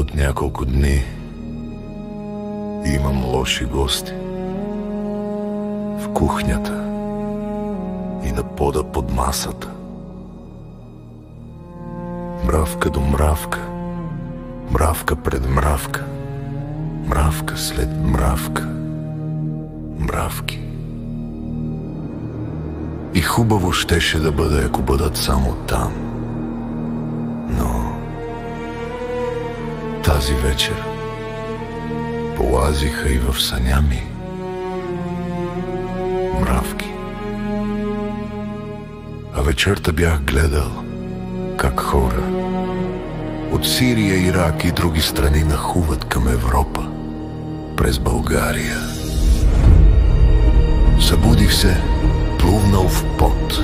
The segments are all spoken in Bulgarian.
От няколко дни имам лоши гости в кухнята и на пода под масата. Мравка до мравка, мравка пред мравка, мравка след мравка, мравки. И хубаво щеше да бъде, ако бъдат само там. Но тази вечер полазиха и в съня ми мравки. А вечерта бях гледал как хора от Сирия, Ирак и други страни нахуват към Европа през България. Събудих се, плувнал в пот,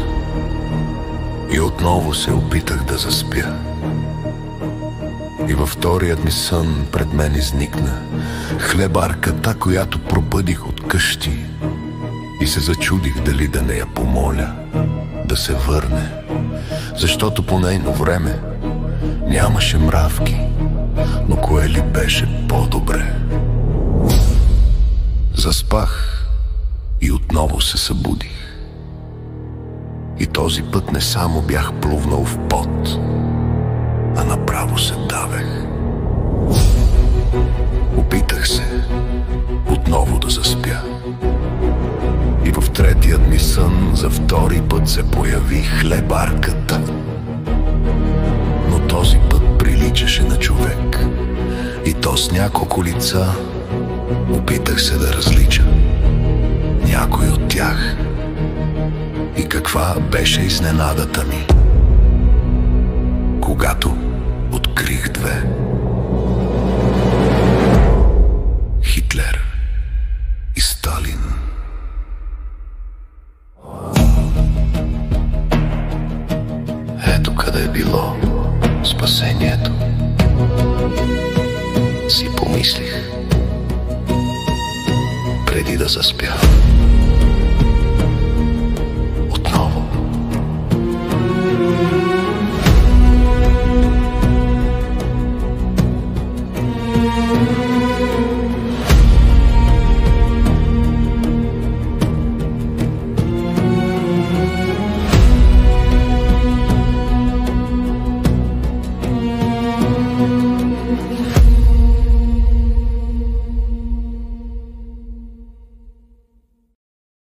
и отново се опитах да заспя. И във вторият ми сън пред мен изникна хлебарката, която пробъдих от къщи, и се зачудих дали да не я помоля да се върне, защото по нейно време нямаше мравки, но кое ли беше по-добре. Заспах и отново се събудих. И този път не само бях плувнал в пот, а направо се давех. Опитах се отново да заспя. И в третият ми сън за втори път се появи хлебарката. Но този път приличаше на човек, и то с няколко лица. Опитах се да различа някой от тях. И каква беше изненадата ми, когато открих две. Хитлер и Сталин. Ето къде е било спасението, си помислих преди да заспя. Отново.